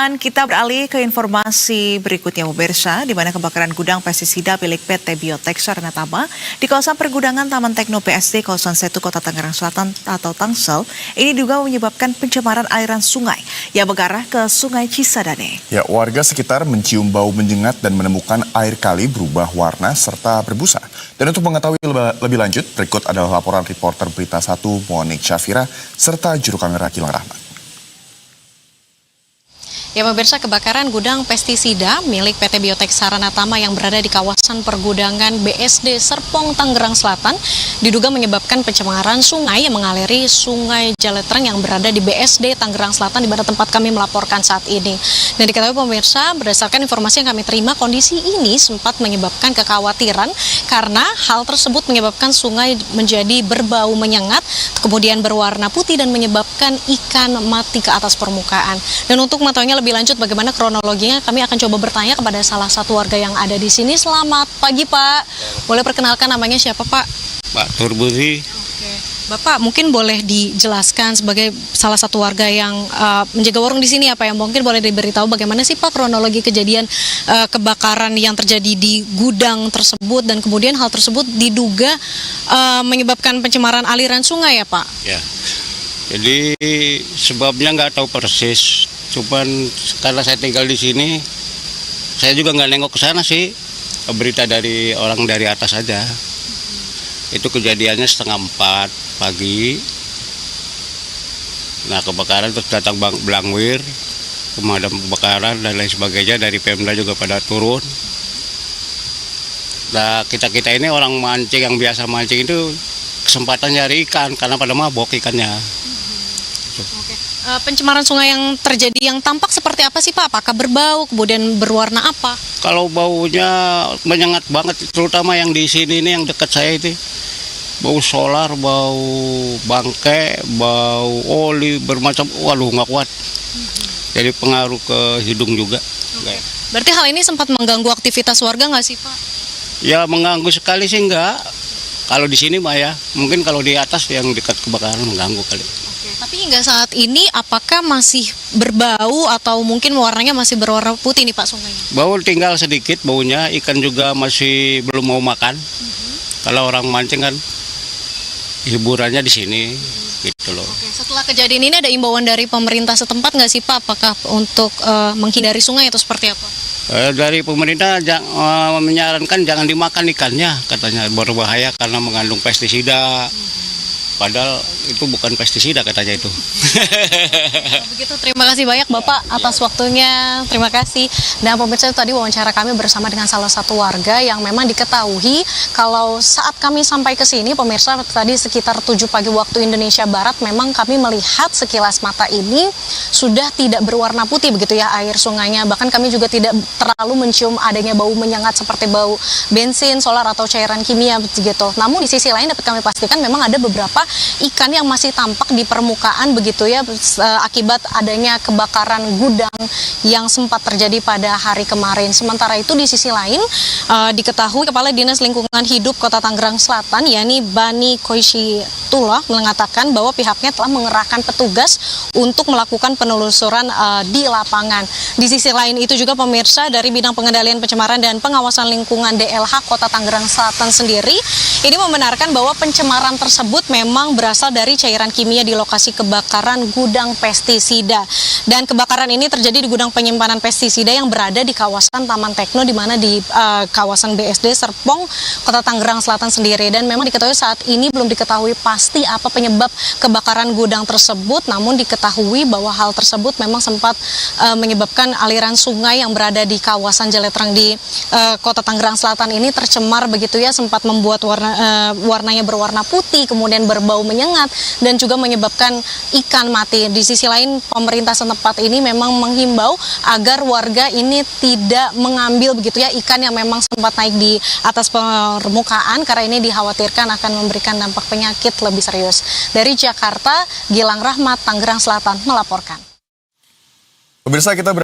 Dan kita beralih ke informasi berikutnya, pemirsa, di mana kebakaran gudang pestisida milik PT Biotek Saranatama di kawasan pergudangan Taman Tekno PSD kawasan 1 Kota Tangerang Selatan atau Tangsel ini juga menyebabkan pencemaran aliran sungai yang mengarah ke Sungai Cisadane. Ya, warga sekitar mencium bau menyengat dan menemukan air kali berubah warna serta berbusa. Dan untuk mengetahui lebih lanjut, berikut adalah laporan reporter Berita 1 Monik Syafira serta juru kamera Gilang Rahmat. Ya pemirsa, kebakaran gudang pestisida milik PT Biotek Saranatama yang berada di kawasan pergudangan BSD Serpong, Tangerang Selatan diduga menyebabkan pencemaran sungai yang mengaliri Sungai Jaletreng yang berada di BSD Tangerang Selatan di mana tempat kami melaporkan saat ini. Dan diketahui pemirsa, berdasarkan informasi yang kami terima, kondisi ini sempat menyebabkan kekhawatiran karena hal tersebut menyebabkan sungai menjadi berbau menyengat, kemudian berwarna putih dan menyebabkan ikan mati ke atas permukaan. Dan untuk mengetahuinya lebih lanjut bagaimana kronologinya, kami akan coba bertanya kepada salah satu warga yang ada di sini. Selamat pagi, Pak. Boleh perkenalkan namanya siapa, Pak? Pak Turbudi. Oke. Bapak mungkin boleh dijelaskan sebagai salah satu warga yang menjaga warung di sini ya, Pak, yang mungkin boleh diberitahu bagaimana sih, Pak, kronologi kejadian kebakaran yang terjadi di gudang tersebut dan kemudian hal tersebut diduga menyebabkan pencemaran aliran sungai ya, Pak? Ya. Jadi sebabnya nggak tahu persis. Cuman karena saya tinggal di sini, saya juga nggak nengok ke sana sih. Berita dari orang dari atas saja. Itu kejadiannya 3:30 pagi. Nah, kebakaran terus datang Blangwir, pemadam kebakaran dan lain sebagainya, dari Pemda juga pada turun. Nah, kita ini orang mancing yang biasa mancing itu kesempatan nyari ikan karena pada mabok ikannya. Oke. Pencemaran sungai yang terjadi yang tampak seperti apa sih, Pak? Apakah berbau, kemudian berwarna apa? Kalau baunya menyengat banget, terutama yang di sini ini yang dekat saya itu. Bau solar, bau bangke, bau oli, bermacam, waduh nggak kuat. Jadi pengaruh ke hidung juga. Oke. Berarti hal ini sempat mengganggu aktivitas warga nggak sih, Pak? Ya mengganggu sekali sih enggak. Kalau di sini mah ya, mungkin kalau di atas yang dekat kebakaran mengganggu kali. Tapi hingga saat ini apakah masih berbau atau mungkin warnanya masih berwarna putih nih, Pak, sungainya? Bau tinggal sedikit baunya, ikan juga masih belum mau makan. Kalau orang mancing kan hiburannya di sini gitu loh. Oke, setelah kejadian ini ada imbauan dari pemerintah setempat nggak sih, Pak? Apakah untuk menghindari sungai atau seperti apa? Dari pemerintah menyarankan jangan dimakan ikannya, katanya berbahaya karena mengandung pestisida. Padahal itu bukan pestisida katanya itu. Begitu, terima kasih banyak Bapak atas waktunya, terima kasih. Dan pemirsa, tadi wawancara kami bersama dengan salah satu warga yang memang diketahui kalau saat kami sampai ke sini, pemirsa, tadi sekitar 7 pagi waktu Indonesia Barat, memang kami melihat sekilas mata ini sudah tidak berwarna putih begitu ya air sungainya. Bahkan kami juga tidak terlalu mencium adanya bau menyengat seperti bau bensin, solar atau cairan kimia begitu. Namun di sisi lain dapat kami pastikan memang ada beberapa ikan yang masih tampak di permukaan begitu ya, akibat adanya kebakaran gudang yang sempat terjadi pada hari kemarin. Sementara itu di sisi lain diketahui Kepala Dinas Lingkungan Hidup Kota Tangerang Selatan yakni Bani Koisitullah mengatakan bahwa pihaknya telah mengerahkan petugas untuk melakukan penelusuran di lapangan. Di sisi lain itu juga pemirsa, dari bidang pengendalian pencemaran dan pengawasan lingkungan DLH Kota Tangerang Selatan sendiri ini membenarkan bahwa pencemaran tersebut memang berasal dari cairan kimia di lokasi kebakaran gudang pestisida. Dan kebakaran ini terjadi di gudang penyimpanan pestisida yang berada di kawasan Taman Tekno, di mana di kawasan BSD Serpong, Kota Tangerang Selatan sendiri. Dan memang diketahui saat ini belum diketahui pasti apa penyebab kebakaran gudang tersebut, namun diketahui bahwa hal tersebut memang sempat menyebabkan aliran sungai yang berada di kawasan Jaletreng di Kota Tangerang Selatan ini tercemar begitu ya, sempat membuat warnanya berwarna putih, kemudian berbau menyengat dan juga menyebabkan ikan mati. Di sisi lain, pemerintah setempat ini memang menghimbau agar warga ini tidak mengambil begitu ya ikan yang memang sempat naik di atas permukaan karena ini dikhawatirkan akan memberikan dampak penyakit lebih serius. Dari Jakarta, Gilang Rahmat, Tangerang Selatan melaporkan. Pemirsa, kita